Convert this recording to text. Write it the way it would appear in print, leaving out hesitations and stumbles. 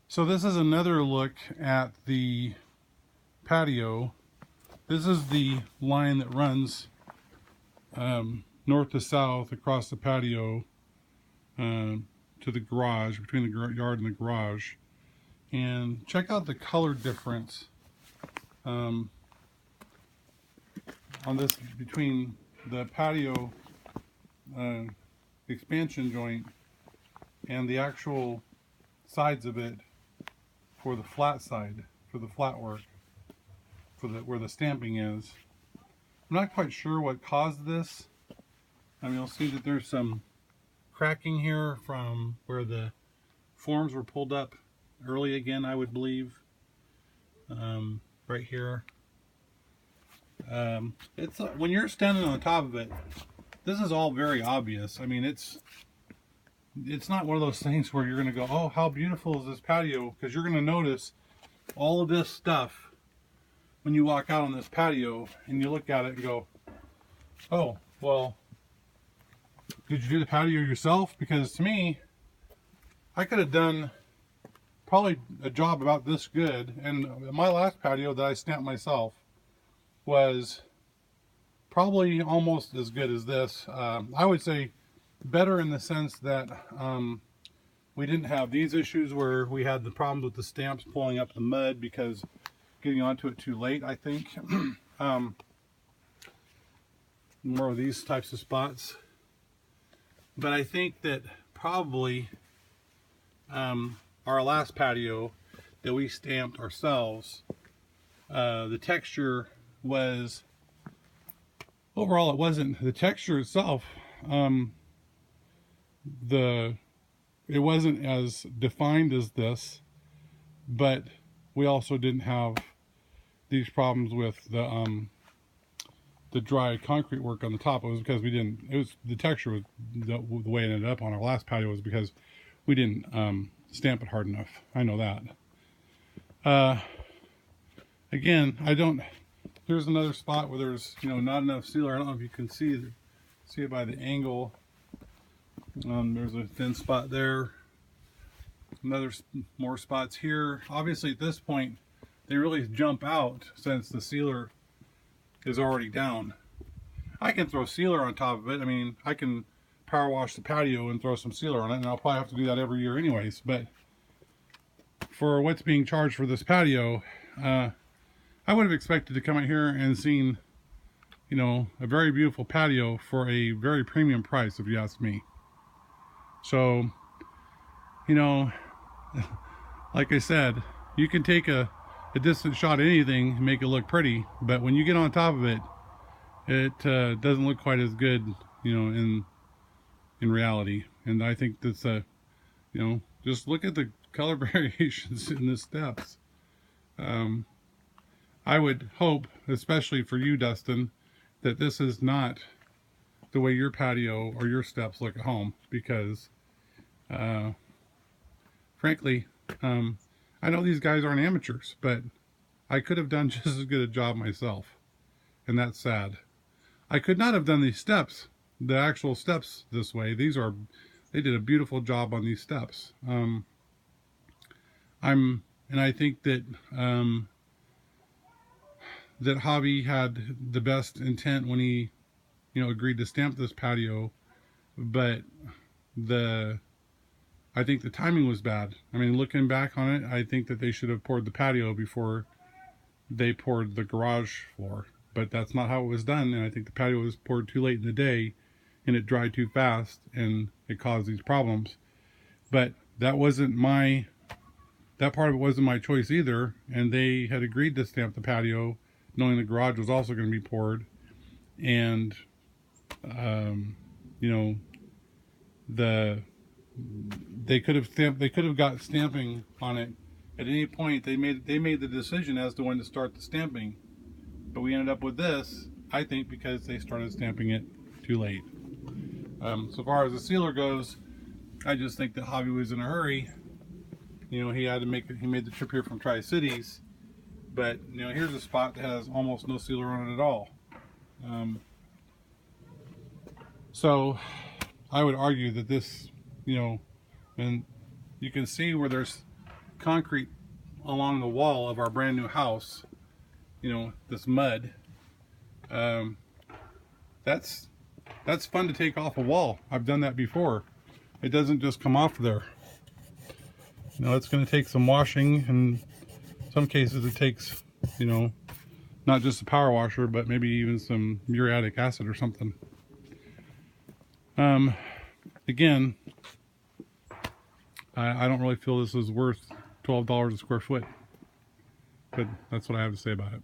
So this is another look at the patio. This is the line that runs north to south across the patio to the garage, between the yard and the garage. And check out the color difference on this between the patio expansion joint and the actual sides of it for the flat side, for the flat work, for the where the stamping is. I'm not quite sure what caused this. I mean, you'll see that there's some cracking here from where the forms were pulled up early again, I would believe. Right here. It's when you're standing on top of it, this is all very obvious. I mean, it's not one of those things where you're going to go, oh, how beautiful is this patio? Because you're going to notice all of this stuff when you walk out on this patio and you look at it and go, oh, well, did you do the patio yourself? Because to me, I could have done probably a job about this good. And my last patio that I stamped myself was probably almost as good as this. I would say better in the sense that we didn't have these issues where we had the problems with the stamps pulling up the mud because getting onto it too late, I think. More of these types of spots. But I think that probably our last patio that we stamped ourselves, the texture was, overall it wasn't, the texture itself, it wasn't as defined as this, but we also didn't have these problems with the dry concrete work on the top. It was because we didn't, it was, the texture was the way it ended up on our last patio was because we didn't stamp it hard enough. I know that. Again, here's another spot where there's, not enough sealer. I don't know if you can see it by the angle. There's a thin spot there. More spots here. Obviously at this point, they really jump out since the sealer is already down. I can throw sealer on top of it. I mean, I can power wash the patio and throw some sealer on it, and I'll probably have to do that every year anyways. But for what's being charged for this patio, I would have expected to come out here and seen, a very beautiful patio for a very premium price, if you ask me. So, like I said, you can take a distant shot of anything and make it look pretty, but when you get on top of it, it doesn't look quite as good, in reality. And I think that's just look at the color variations in the steps. I would hope, especially for you, Dustin, that this is not the way your patio or your steps look at home, because frankly, I know these guys aren't amateurs, but I could have done just as good a job myself, and that's sad. I could not have done these steps, the actual steps, this way. They did a beautiful job on these steps. And I think that that Javi had the best intent when he, agreed to stamp this patio, but I think the timing was bad. I mean, looking back on it, I think that they should have poured the patio before they poured the garage floor. But that's not how it was done, and I think the patio was poured too late in the day, and it dried too fast, and it caused these problems. But that part of it wasn't my choice either, and they had agreed to stamp the patio, knowing the garage was also going to be poured, and they could have got stamping on it at any point. They made the decision as to when to start the stamping, but we ended up with this, I think, because they started stamping it too late. So far as the sealer goes, I just think that Javi was in a hurry. He made the trip here from Tri-Cities, but here's a spot that has almost no sealer on it at all. So I would argue that this, and you can see where there's concrete along the wall of our brand new house, you know, this mud, that's fun to take off a wall. I've done that before. It doesn't just come off there. You know, it's going to take some washing, and in some cases it takes, you know, not just a power washer, but maybe even some muriatic acid or something. Again, I don't really feel this is worth $12 a square foot, but that's what I have to say about it.